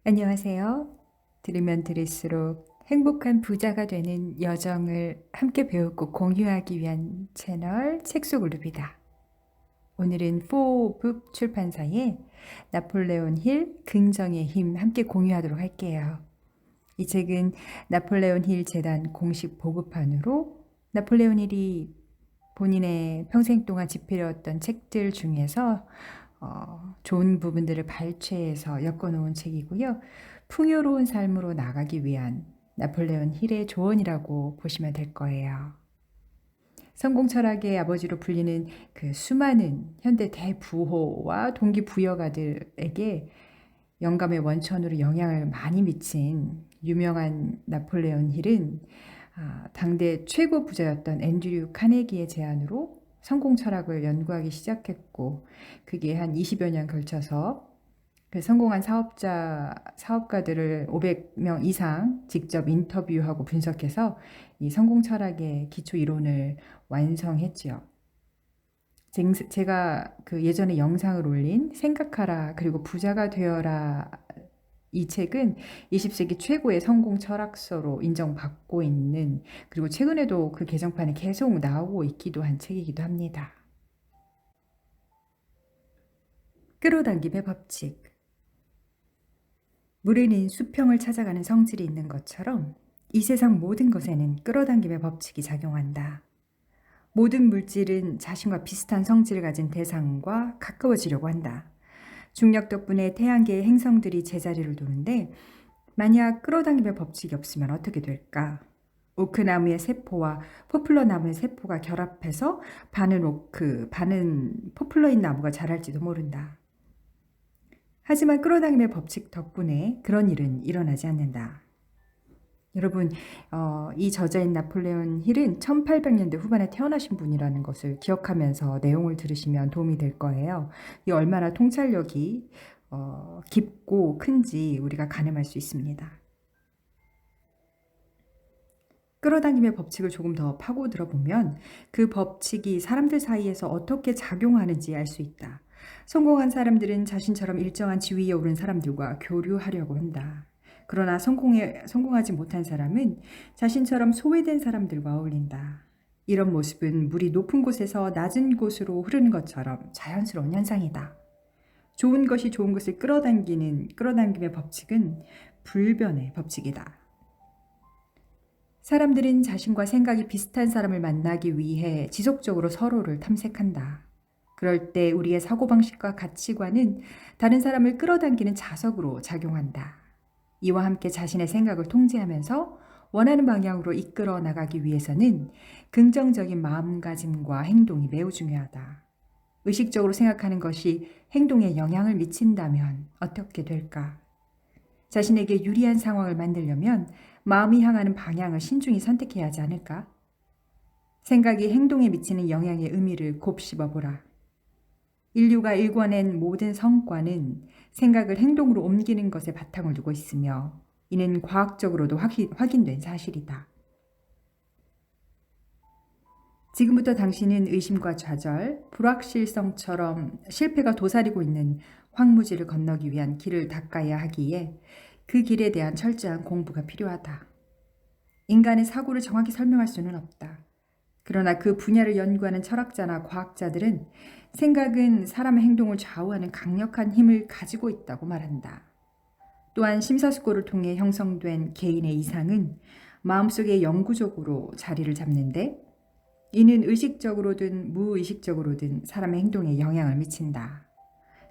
안녕하세요. 들으면 들을수록 행복한 부자가 되는 여정을 함께 배우고 공유하기 위한 채널 책속그룹이다. 오늘은 포북 출판사의 나폴레온 힐 긍정의 힘 함께 공유하도록 할게요. 이 책은 나폴레온 힐 재단 공식 보급판으로 나폴레온 힐이 본인의 평생 동안 집필해왔던 책들 중에서 좋은 부분들을 발췌해서 엮어놓은 책이고요. 풍요로운 삶으로 나가기 위한 나폴레온 힐의 조언이라고 보시면 될 거예요. 성공 철학의 아버지로 불리는 그 수많은 현대 대부호와 동기부여가들에게 영감의 원천으로 영향을 많이 미친 유명한 나폴레온 힐은 당대 최고 부자였던 앤드류 카네기의 제안으로 성공 철학을 연구하기 시작했고, 그게 한 20여 년 걸쳐서 그 성공한 사업가들을 500명 이상 직접 인터뷰하고 분석해서 이 성공 철학의 기초 이론을 완성했지요. 제가 그 예전에 영상을 올린 생각하라 그리고 부자가 되어라, 이 책은 20세기 최고의 성공 철학서로 인정받고 있는, 그리고 최근에도 그 개정판이 계속 나오고 있기도 한 책이기도 합니다. 끌어당김의 법칙. 물에는 수평을 찾아가는 성질이 있는 것처럼 이 세상 모든 것에는 끌어당김의 법칙이 작용한다. 모든 물질은 자신과 비슷한 성질을 가진 대상과 가까워지려고 한다. 중력 덕분에 태양계의 행성들이 제자리를 도는데, 만약 끌어당김의 법칙이 없으면 어떻게 될까? 오크나무의 세포와 포플러 나무의 세포가 결합해서 반은 오크, 반은 포플러인 나무가 자랄지도 모른다. 하지만 끌어당김의 법칙 덕분에 그런 일은 일어나지 않는다. 여러분, 이 저자인 나폴레온 힐은 1800년대 후반에 태어나신 분이라는 것을 기억하면서 내용을 들으시면 도움이 될 거예요. 이 얼마나 통찰력이 깊고 큰지 우리가 가늠할 수 있습니다. 끌어당김의 법칙을 조금 더 파고들어 보면 그 법칙이 사람들 사이에서 어떻게 작용하는지 알 수 있다. 성공한 사람들은 자신처럼 일정한 지위에 오른 사람들과 교류하려고 한다. 그러나 성공하지 못한 사람은 자신처럼 소외된 사람들과 어울린다. 이런 모습은 물이 높은 곳에서 낮은 곳으로 흐르는 것처럼 자연스러운 현상이다. 좋은 것이 좋은 것을 끌어당김의 법칙은 불변의 법칙이다. 사람들은 자신과 생각이 비슷한 사람을 만나기 위해 지속적으로 서로를 탐색한다. 그럴 때 우리의 사고방식과 가치관은 다른 사람을 끌어당기는 자석으로 작용한다. 이와 함께 자신의 생각을 통제하면서 원하는 방향으로 이끌어 나가기 위해서는 긍정적인 마음가짐과 행동이 매우 중요하다. 의식적으로 생각하는 것이 행동에 영향을 미친다면 어떻게 될까? 자신에게 유리한 상황을 만들려면 마음이 향하는 방향을 신중히 선택해야 하지 않을까? 생각이 행동에 미치는 영향의 의미를 곱씹어 보라. 인류가 일궈낸 모든 성과는 생각을 행동으로 옮기는 것에 바탕을 두고 있으며, 이는 과학적으로도 확인된 사실이다. 지금부터 당신은 의심과 좌절, 불확실성처럼 실패가 도사리고 있는 황무지를 건너기 위한 길을 닦아야 하기에 그 길에 대한 철저한 공부가 필요하다. 인간의 사고를 정확히 설명할 수는 없다. 그러나 그 분야를 연구하는 철학자나 과학자들은 생각은 사람의 행동을 좌우하는 강력한 힘을 가지고 있다고 말한다. 또한 심사숙고를 통해 형성된 개인의 이상은 마음속에 영구적으로 자리를 잡는데, 이는 의식적으로든 무의식적으로든 사람의 행동에 영향을 미친다.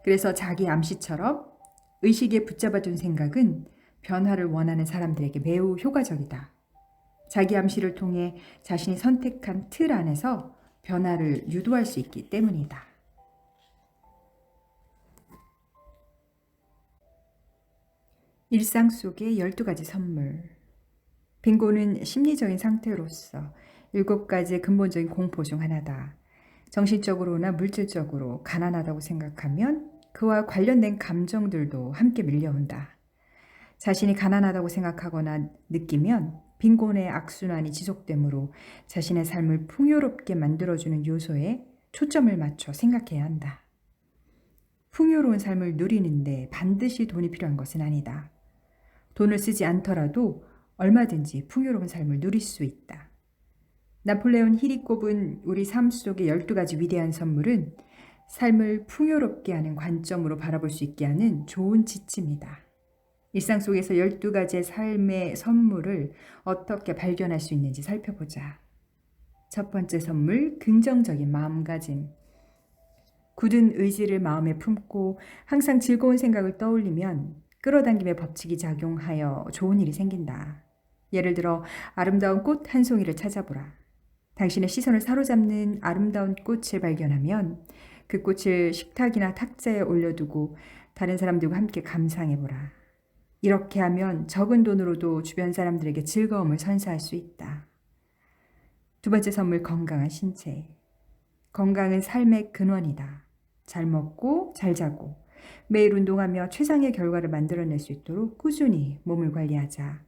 그래서 자기 암시처럼 의식에 붙잡아둔 생각은 변화를 원하는 사람들에게 매우 효과적이다. 자기 암시를 통해 자신이 선택한 틀 안에서 변화를 유도할 수 있기 때문이다. 일상 속의 12가지 선물. 빙고는 심리적인 상태로서 7가지의 근본적인 공포 중 하나다. 정신적으로나 물질적으로 가난하다고 생각하면 그와 관련된 감정들도 함께 밀려온다. 자신이 가난하다고 생각하거나 느끼면 빈곤의 악순환이 지속되므로 자신의 삶을 풍요롭게 만들어주는 요소에 초점을 맞춰 생각해야 한다. 풍요로운 삶을 누리는데 반드시 돈이 필요한 것은 아니다. 돈을 쓰지 않더라도 얼마든지 풍요로운 삶을 누릴 수 있다. 나폴레온 힐이 꼽은 우리 삶 속의 12가지 위대한 선물은 삶을 풍요롭게 하는 관점으로 바라볼 수 있게 하는 좋은 지침이다. 일상 속에서 12가지의 삶의 선물을 어떻게 발견할 수 있는지 살펴보자. 첫 번째 선물, 긍정적인 마음가짐. 굳은 의지를 마음에 품고 항상 즐거운 생각을 떠올리면 끌어당김의 법칙이 작용하여 좋은 일이 생긴다. 예를 들어 아름다운 꽃 한 송이를 찾아보라. 당신의 시선을 사로잡는 아름다운 꽃을 발견하면 그 꽃을 식탁이나 탁자에 올려두고 다른 사람들과 함께 감상해보라. 이렇게 하면 적은 돈으로도 주변 사람들에게 즐거움을 선사할 수 있다. 두 번째 선물, 건강한 신체. 건강은 삶의 근원이다. 잘 먹고 잘 자고 매일 운동하며 최상의 결과를 만들어낼 수 있도록 꾸준히 몸을 관리하자.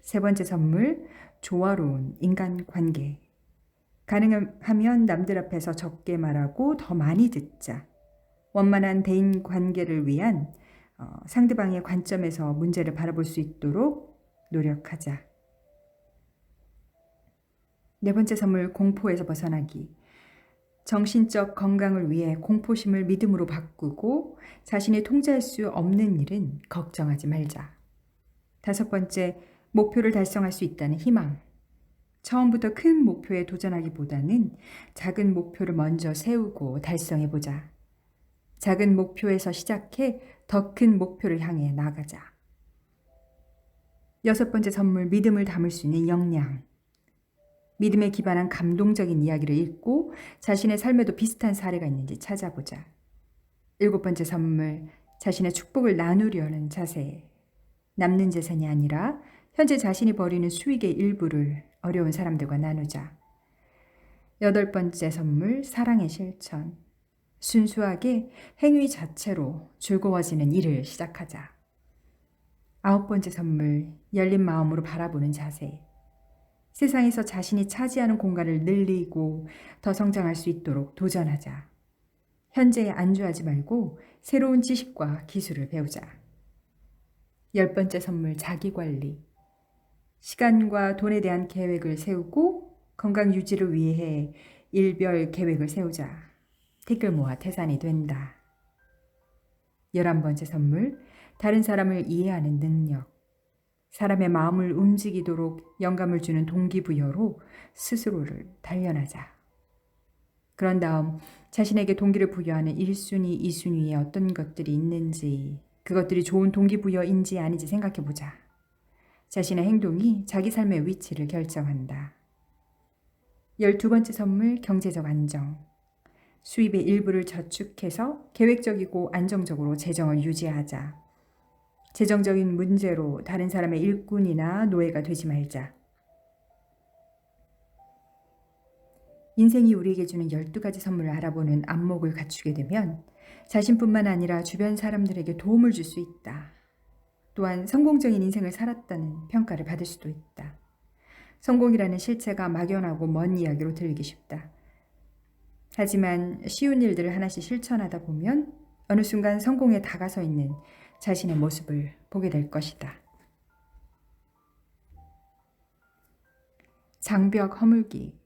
세 번째 선물, 조화로운 인간관계. 가능하면 남들 앞에서 적게 말하고 더 많이 듣자. 원만한 대인관계를 위한 상대방의 관점에서 문제를 바라볼 수 있도록 노력하자. 네 번째 선물, 공포에서 벗어나기. 정신적 건강을 위해 공포심을 믿음으로 바꾸고 자신이 통제할 수 없는 일은 걱정하지 말자. 다섯 번째, 목표를 달성할 수 있다는 희망. 처음부터 큰 목표에 도전하기보다는 작은 목표를 먼저 세우고 달성해보자. 작은 목표에서 시작해 더 큰 목표를 향해 나가자. 여섯 번째 선물, 믿음을 담을 수 있는 역량. 믿음에 기반한 감동적인 이야기를 읽고 자신의 삶에도 비슷한 사례가 있는지 찾아보자. 일곱 번째 선물, 자신의 축복을 나누려는 자세. 남는 재산이 아니라 현재 자신이 벌이는 수익의 일부를 어려운 사람들과 나누자. 여덟 번째 선물, 사랑의 실천. 순수하게 행위 자체로 즐거워지는 일을 시작하자. 아홉 번째 선물, 열린 마음으로 바라보는 자세. 세상에서 자신이 차지하는 공간을 늘리고 더 성장할 수 있도록 도전하자. 현재에 안주하지 말고 새로운 지식과 기술을 배우자. 열 번째 선물, 자기관리. 시간과 돈에 대한 계획을 세우고 건강 유지를 위해 일별 계획을 세우자. 티끌 모아 태산이 된다. 11번째 선물, 다른 사람을 이해하는 능력. 사람의 마음을 움직이도록 영감을 주는 동기부여로 스스로를 단련하자. 그런 다음 자신에게 동기를 부여하는 1순위, 2순위에 어떤 것들이 있는지, 그것들이 좋은 동기부여인지 아닌지 생각해보자. 자신의 행동이 자기 삶의 위치를 결정한다. 12번째 선물, 경제적 안정. 수입의 일부를 저축해서 계획적이고 안정적으로 재정을 유지하자. 재정적인 문제로 다른 사람의 일꾼이나 노예가 되지 말자. 인생이 우리에게 주는 12가지 선물을 알아보는 안목을 갖추게 되면 자신뿐만 아니라 주변 사람들에게 도움을 줄 수 있다. 또한 성공적인 인생을 살았다는 평가를 받을 수도 있다. 성공이라는 실체가 막연하고 먼 이야기로 들리기 쉽다. 하지만 쉬운 일들을 하나씩 실천하다 보면 어느 순간 성공에 다가서 있는 자신의 모습을 보게 될 것이다. 장벽 허물기.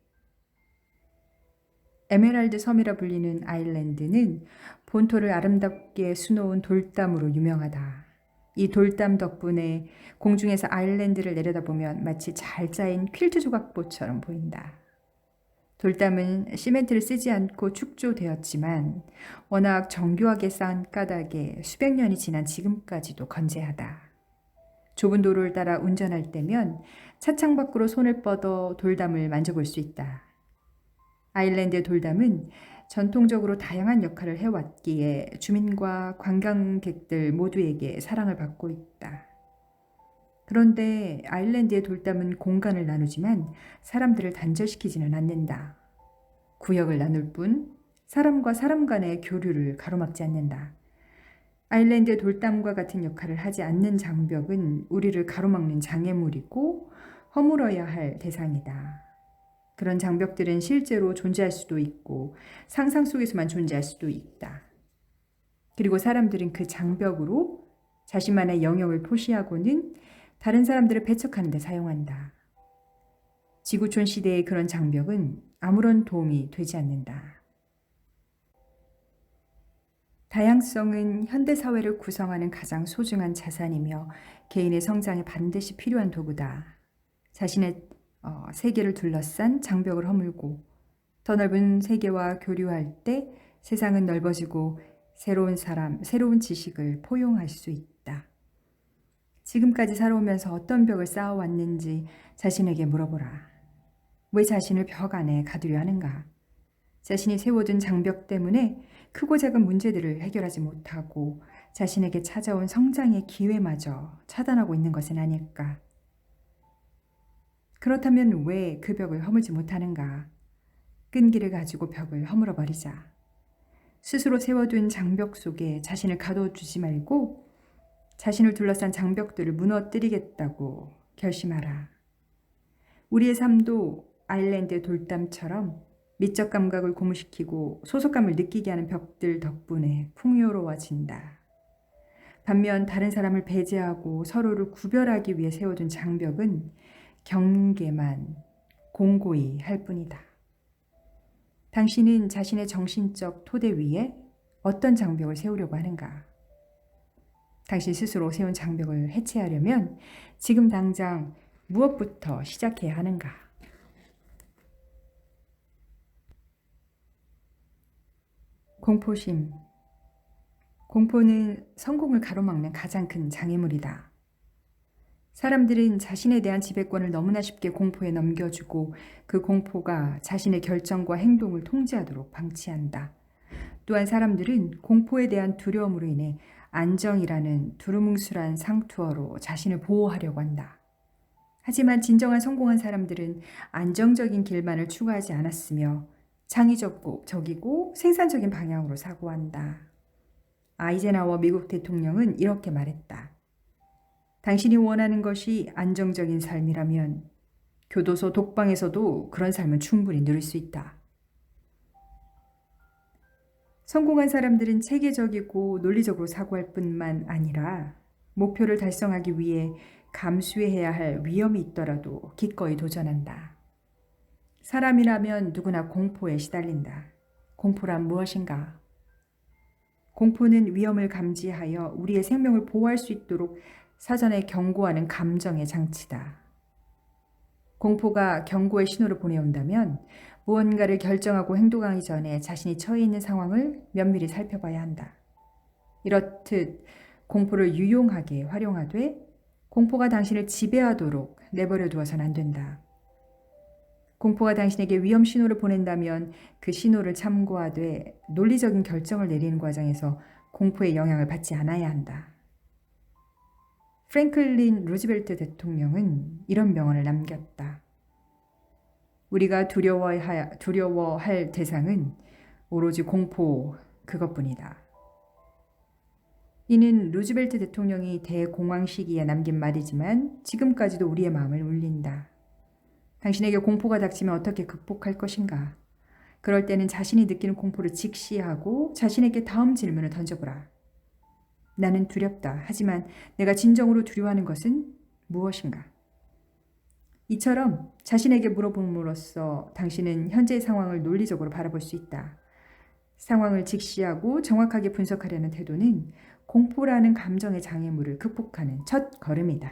에메랄드 섬이라 불리는 아일랜드는 본토를 아름답게 수놓은 돌담으로 유명하다. 이 돌담 덕분에 공중에서 아일랜드를 내려다보면 마치 잘 짜인 퀼트 조각보처럼 보인다. 돌담은 시멘트를 쓰지 않고 축조되었지만 워낙 정교하게 쌓은 까닭에 수백 년이 지난 지금까지도 건재하다. 좁은 도로를 따라 운전할 때면 차창 밖으로 손을 뻗어 돌담을 만져볼 수 있다. 아일랜드의 돌담은 전통적으로 다양한 역할을 해왔기에 주민과 관광객들 모두에게 사랑을 받고 있다. 그런데 아일랜드의 돌담은 공간을 나누지만 사람들을 단절시키지는 않는다. 구역을 나눌 뿐 사람과 사람 간의 교류를 가로막지 않는다. 아일랜드의 돌담과 같은 역할을 하지 않는 장벽은 우리를 가로막는 장애물이고 허물어야 할 대상이다. 그런 장벽들은 실제로 존재할 수도 있고 상상 속에서만 존재할 수도 있다. 그리고 사람들은 그 장벽으로 자신만의 영역을 표시하고는 다른 사람들을 배척하는 데 사용한다. 지구촌 시대의 그런 장벽은 아무런 도움이 되지 않는다. 다양성은 현대사회를 구성하는 가장 소중한 자산이며 개인의 성장에 반드시 필요한 도구다. 자신의 세계를 둘러싼 장벽을 허물고 더 넓은 세계와 교류할 때 세상은 넓어지고 새로운 사람, 새로운 지식을 포용할 수 있다. 지금까지 살아오면서 어떤 벽을 쌓아왔는지 자신에게 물어보라. 왜 자신을 벽 안에 가두려 하는가? 자신이 세워둔 장벽 때문에 크고 작은 문제들을 해결하지 못하고 자신에게 찾아온 성장의 기회마저 차단하고 있는 것은 아닐까? 그렇다면 왜 그 벽을 허물지 못하는가? 끈기를 가지고 벽을 허물어 버리자. 스스로 세워둔 장벽 속에 자신을 가둬두지 말고 자신을 둘러싼 장벽들을 무너뜨리겠다고 결심하라. 우리의 삶도 아일랜드의 돌담처럼 미적 감각을 고무시키고 소속감을 느끼게 하는 벽들 덕분에 풍요로워진다. 반면 다른 사람을 배제하고 서로를 구별하기 위해 세워둔 장벽은 경계만 공고히 할 뿐이다. 당신은 자신의 정신적 토대 위에 어떤 장벽을 세우려고 하는가? 당신 스스로 세운 장벽을 해체하려면 지금 당장 무엇부터 시작해야 하는가? 공포심. 공포는 성공을 가로막는 가장 큰 장애물이다. 사람들은 자신에 대한 지배권을 너무나 쉽게 공포에 넘겨주고 그 공포가 자신의 결정과 행동을 통제하도록 방치한다. 또한 사람들은 공포에 대한 두려움으로 인해 안정이라는 두루뭉술한 상투어로 자신을 보호하려고 한다. 하지만 진정한 성공한 사람들은 안정적인 길만을 추구하지 않았으며 창의적이고 생산적인 방향으로 사고한다. 아이젠하워 미국 대통령은 이렇게 말했다. 당신이 원하는 것이 안정적인 삶이라면 교도소 독방에서도 그런 삶은 충분히 누릴 수 있다. 성공한 사람들은 체계적이고 논리적으로 사고할 뿐만 아니라 목표를 달성하기 위해 감수해야 할 위험이 있더라도 기꺼이 도전한다. 사람이라면 누구나 공포에 시달린다. 공포란 무엇인가? 공포는 위험을 감지하여 우리의 생명을 보호할 수 있도록 사전에 경고하는 감정의 장치다. 공포가 경고의 신호를 보내온다면 무언가를 결정하고 행동하기 전에 자신이 처해 있는 상황을 면밀히 살펴봐야 한다. 이렇듯 공포를 유용하게 활용하되 공포가 당신을 지배하도록 내버려 두어서는 안 된다. 공포가 당신에게 위험 신호를 보낸다면 그 신호를 참고하되 논리적인 결정을 내리는 과정에서 공포의 영향을 받지 않아야 한다. 프랭클린 루즈벨트 대통령은 이런 명언을 남겼다. 우리가 두려워할 대상은 오로지 공포 그것뿐이다. 이는 루즈벨트 대통령이 대공황 시기에 남긴 말이지만 지금까지도 우리의 마음을 울린다. 당신에게 공포가 닥치면 어떻게 극복할 것인가? 그럴 때는 자신이 느끼는 공포를 직시하고 자신에게 다음 질문을 던져보라. 나는 두렵다. 하지만 내가 진정으로 두려워하는 것은 무엇인가? 이처럼 자신에게 물어봄으로써 당신은 현재의 상황을 논리적으로 바라볼 수 있다. 상황을 직시하고 정확하게 분석하려는 태도는 공포라는 감정의 장애물을 극복하는 첫 걸음이다.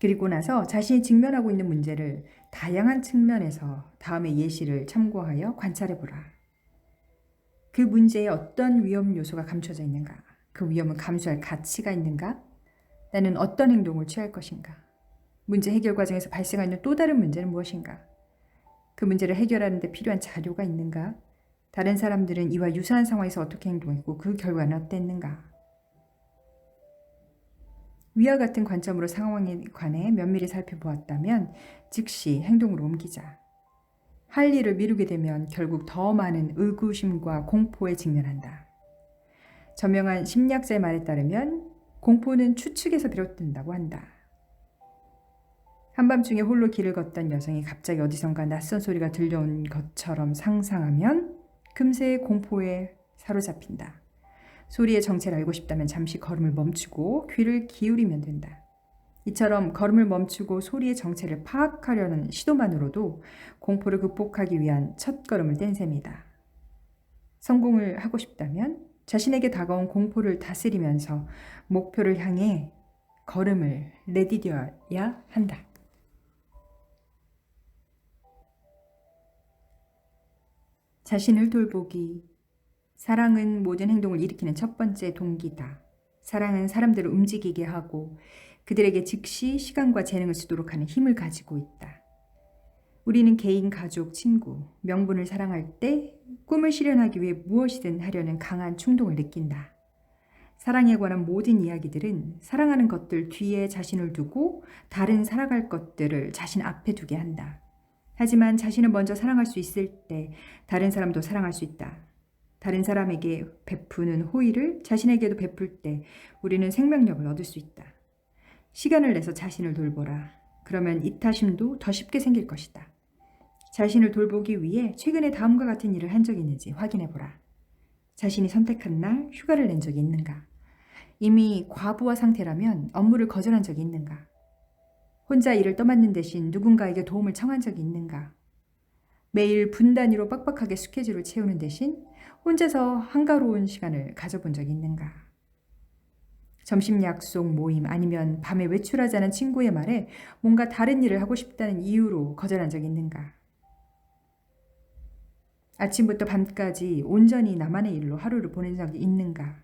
그리고 나서 자신이 직면하고 있는 문제를 다양한 측면에서 다음의 예시를 참고하여 관찰해보라. 그 문제에 어떤 위험 요소가 감춰져 있는가? 그 위험을 감수할 가치가 있는가? 나는 어떤 행동을 취할 것인가? 문제 해결 과정에서 발생하는 또 다른 문제는 무엇인가? 그 문제를 해결하는 데 필요한 자료가 있는가? 다른 사람들은 이와 유사한 상황에서 어떻게 행동했고 그 결과는 어땠는가? 위와 같은 관점으로 상황에 관해 면밀히 살펴보았다면 즉시 행동으로 옮기자. 할 일을 미루게 되면 결국 더 많은 의구심과 공포에 직면한다. 저명한 심리학자의 말에 따르면 공포는 추측에서 비롯된다고 한다. 한밤중에 홀로 길을 걷던 여성이 갑자기 어디선가 낯선 소리가 들려온 것처럼 상상하면 금세 공포에 사로잡힌다. 소리의 정체를 알고 싶다면 잠시 걸음을 멈추고 귀를 기울이면 된다. 이처럼 걸음을 멈추고 소리의 정체를 파악하려는 시도만으로도 공포를 극복하기 위한 첫 걸음을 뗀 셈이다. 성공을 하고 싶다면 자신에게 다가온 공포를 다스리면서 목표를 향해 걸음을 내디뎌야 한다. 자신을 돌보기. 사랑은 모든 행동을 일으키는 첫 번째 동기다. 사랑은 사람들을 움직이게 하고 그들에게 즉시 시간과 재능을 쓰도록 하는 힘을 가지고 있다. 우리는 개인, 가족, 친구, 명분을 사랑할 때 꿈을 실현하기 위해 무엇이든 하려는 강한 충동을 느낀다. 사랑에 관한 모든 이야기들은 사랑하는 것들 뒤에 자신을 두고 다른 살아갈 것들을 자신 앞에 두게 한다. 하지만 자신을 먼저 사랑할 수 있을 때 다른 사람도 사랑할 수 있다. 다른 사람에게 베푸는 호의를 자신에게도 베풀 때 우리는 생명력을 얻을 수 있다. 시간을 내서 자신을 돌보라. 그러면 이타심도 더 쉽게 생길 것이다. 자신을 돌보기 위해 최근에 다음과 같은 일을 한 적이 있는지 확인해보라. 자신이 선택한 날 휴가를 낸 적이 있는가? 이미 과부하 상태라면 업무를 거절한 적이 있는가? 혼자 일을 떠맡는 대신 누군가에게 도움을 청한 적이 있는가? 매일 분 단위로 빡빡하게 스케줄을 채우는 대신 혼자서 한가로운 시간을 가져본 적이 있는가? 점심 약속, 모임 아니면 밤에 외출하자는 친구의 말에 뭔가 다른 일을 하고 싶다는 이유로 거절한 적이 있는가? 아침부터 밤까지 온전히 나만의 일로 하루를 보낸 적이 있는가?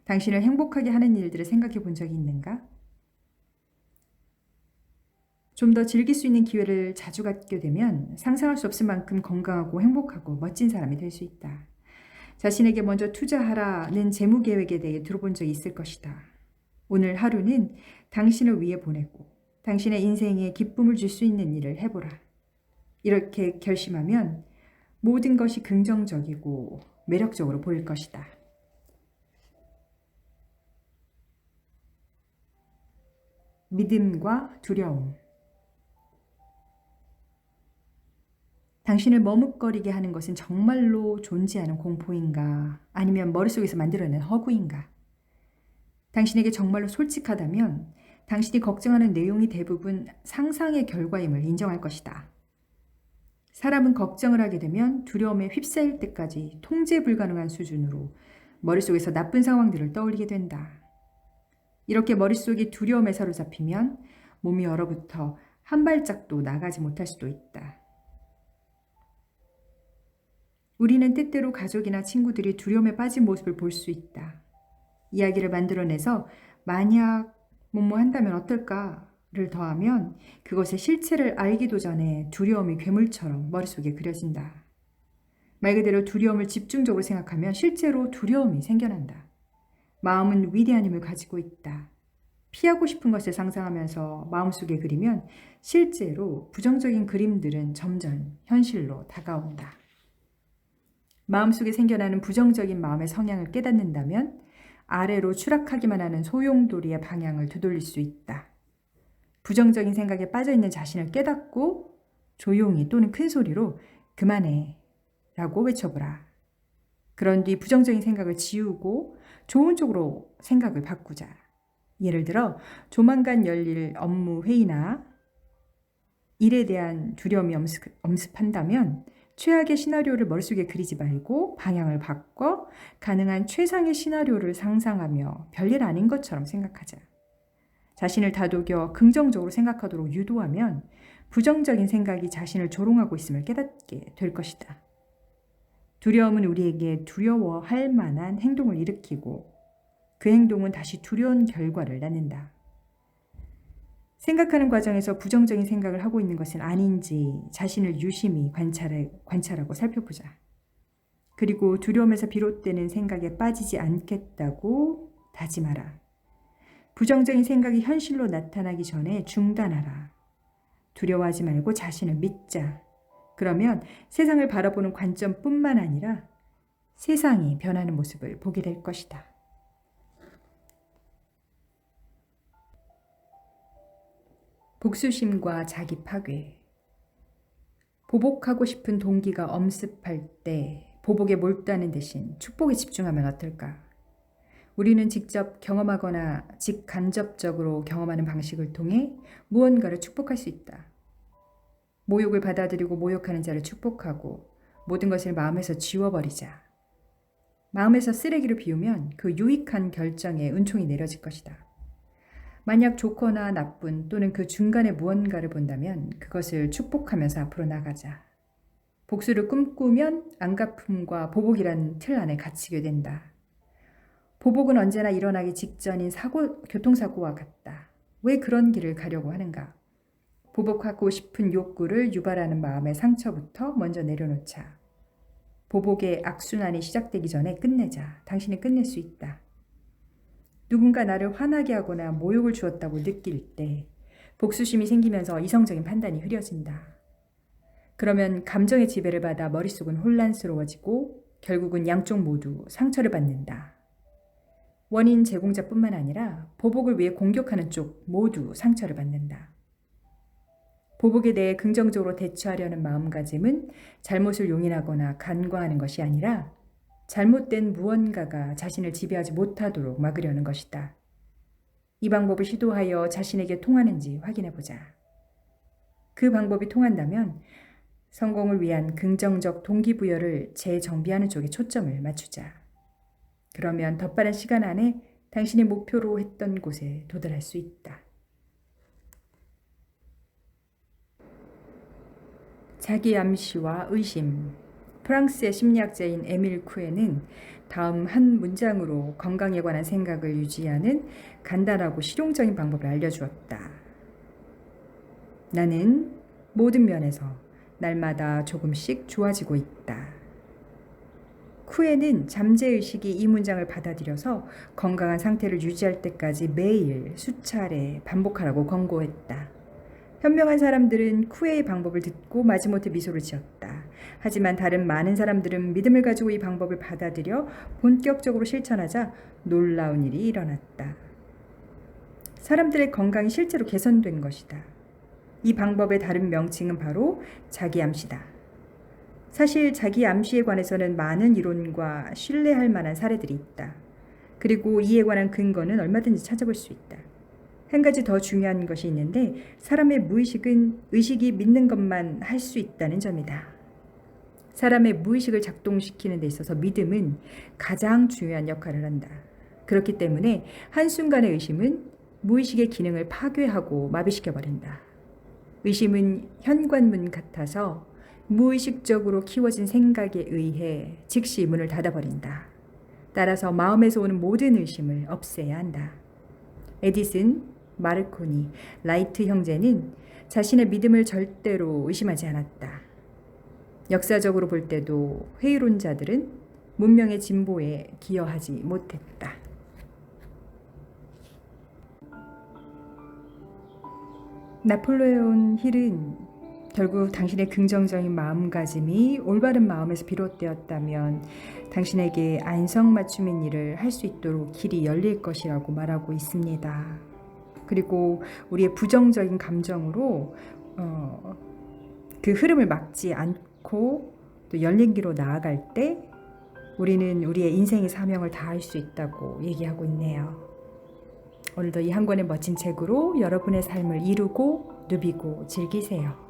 당신을 행복하게 하는 일들을 생각해 본 적이 있는가? 좀 더 즐길 수 있는 기회를 자주 갖게 되면 상상할 수 없을 만큼 건강하고 행복하고 멋진 사람이 될 수 있다. 자신에게 먼저 투자하라는 재무 계획에 대해 들어본 적이 있을 것이다. 오늘 하루는 당신을 위해 보내고 당신의 인생에 기쁨을 줄 수 있는 일을 해보라. 이렇게 결심하면 모든 것이 긍정적이고 매력적으로 보일 것이다. 믿음과 두려움. 당신을 머뭇거리게 하는 것은 정말로 존재하는 공포인가? 아니면 머릿속에서 만들어낸 허구인가? 당신에게 정말로 솔직하다면 당신이 걱정하는 내용이 대부분 상상의 결과임을 인정할 것이다. 사람은 걱정을 하게 되면 두려움에 휩싸일 때까지 통제 불가능한 수준으로 머릿속에서 나쁜 상황들을 떠올리게 된다. 이렇게 머릿속이 두려움에 사로잡히면 몸이 얼어붙어 한 발짝도 나가지 못할 수도 있다. 우리는 때때로 가족이나 친구들이 두려움에 빠진 모습을 볼 수 있다. 이야기를 만들어내서 만약 뭐뭐 한다면 어떨까를 더하면 그것의 실체를 알기도 전에 두려움이 괴물처럼 머릿속에 그려진다. 말 그대로 두려움을 집중적으로 생각하면 실제로 두려움이 생겨난다. 마음은 위대한 힘을 가지고 있다. 피하고 싶은 것을 상상하면서 마음속에 그리면 실제로 부정적인 그림들은 점점 현실로 다가온다. 마음속에 생겨나는 부정적인 마음의 성향을 깨닫는다면 아래로 추락하기만 하는 소용돌이의 방향을 되돌릴 수 있다. 부정적인 생각에 빠져있는 자신을 깨닫고 조용히 또는 큰 소리로 그만해 라고 외쳐보라. 그런 뒤 부정적인 생각을 지우고 좋은 쪽으로 생각을 바꾸자. 예를 들어 조만간 열릴 업무 회의나 일에 대한 두려움이 엄습한다면 최악의 시나리오를 머릿속에 그리지 말고 방향을 바꿔 가능한 최상의 시나리오를 상상하며 별일 아닌 것처럼 생각하자. 자신을 다독여 긍정적으로 생각하도록 유도하면 부정적인 생각이 자신을 조롱하고 있음을 깨닫게 될 것이다. 두려움은 우리에게 두려워할 만한 행동을 일으키고 그 행동은 다시 두려운 결과를 낳는다. 생각하는 과정에서 부정적인 생각을 하고 있는 것은 아닌지 자신을 유심히 관찰하고 살펴보자. 그리고 두려움에서 비롯되는 생각에 빠지지 않겠다고 다짐하라. 부정적인 생각이 현실로 나타나기 전에 중단하라. 두려워하지 말고 자신을 믿자. 그러면 세상을 바라보는 관점뿐만 아니라 세상이 변하는 모습을 보게 될 것이다. 복수심과 자기 파괴. 보복하고 싶은 동기가 엄습할 때 보복에 몰두하는 대신 축복에 집중하면 어떨까? 우리는 직접 경험하거나 직간접적으로 경험하는 방식을 통해 무언가를 축복할 수 있다. 모욕을 받아들이고 모욕하는 자를 축복하고 모든 것을 마음에서 지워버리자. 마음에서 쓰레기를 비우면 그 유익한 결정에 은총이 내려질 것이다. 만약 좋거나 나쁜 또는 그 중간에 무언가를 본다면 그것을 축복하면서 앞으로 나가자. 복수를 꿈꾸면 안갚음과 보복이라는 틀 안에 갇히게 된다. 보복은 언제나 일어나기 직전인 교통사고와 같다. 왜 그런 길을 가려고 하는가? 보복하고 싶은 욕구를 유발하는 마음의 상처부터 먼저 내려놓자. 보복의 악순환이 시작되기 전에 끝내자. 당신은 끝낼 수 있다. 누군가 나를 화나게 하거나 모욕을 주었다고 느낄 때 복수심이 생기면서 이성적인 판단이 흐려진다. 그러면 감정의 지배를 받아 머릿속은 혼란스러워지고 결국은 양쪽 모두 상처를 받는다. 원인 제공자뿐만 아니라 보복을 위해 공격하는 쪽 모두 상처를 받는다. 보복에 대해 긍정적으로 대처하려는 마음가짐은 잘못을 용인하거나 간과하는 것이 아니라 잘못된 무언가가 자신을 지배하지 못하도록 막으려는 것이다. 이 방법을 시도하여 자신에게 통하는지 확인해보자. 그 방법이 통한다면 성공을 위한 긍정적 동기부여를 재정비하는 쪽에 초점을 맞추자. 그러면 더 빠른 시간 안에 당신이 목표로 했던 곳에 도달할 수 있다. 자기 암시와 의심. 프랑스의 심리학자인 에밀 쿠에는 다음 한 문장으로 건강에 관한 생각을 유지하는 간단하고 실용적인 방법을 알려주었다. 나는 모든 면에서 날마다 조금씩 좋아지고 있다. 쿠에는 잠재의식이 이 문장을 받아들여서 건강한 상태를 유지할 때까지 매일 수차례 반복하라고 권고했다. 현명한 사람들은 쿠에의 방법을 듣고 마지못해 미소를 지었다. 하지만 다른 많은 사람들은 믿음을 가지고 이 방법을 받아들여 본격적으로 실천하자 놀라운 일이 일어났다. 사람들의 건강이 실제로 개선된 것이다. 이 방법의 다른 명칭은 바로 자기 암시다. 사실 자기 암시에 관해서는 많은 이론과 신뢰할 만한 사례들이 있다. 그리고 이에 관한 근거는 얼마든지 찾아볼 수 있다. 한 가지 더 중요한 것이 있는데 사람의 무의식은 의식이 믿는 것만 할 수 있다는 점이다. 사람의 무의식을 작동시키는 데 있어서 믿음은 가장 중요한 역할을 한다. 그렇기 때문에 한순간의 의심은 무의식의 기능을 파괴하고 마비시켜버린다. 의심은 현관문 같아서 무의식적으로 키워진 생각에 의해 즉시 문을 닫아버린다. 따라서 마음에서 오는 모든 의심을 없애야 한다. 에디슨, 마르코니, 라이트 형제는 자신의 믿음을 절대로 의심하지 않았다. 역사적으로 볼 때도 회의론자들은 문명의 진보에 기여하지 못했다. 나폴레온 힐은 결국 당신의 긍정적인 마음가짐이 올바른 마음에서 비롯되었다면 당신에게 안성맞춤인 일을 할 수 있도록 길이 열릴 것이라고 말하고 있습니다. 그리고 우리의 부정적인 감정으로 그 흐름을 막지 않고 또 열린 길로 나아갈 때 우리는 우리의 인생의 사명을 다할 수 있다고 얘기하고 있네요. 오늘도 이 한 권의 멋진 책으로 여러분의 삶을 이루고 누비고 즐기세요.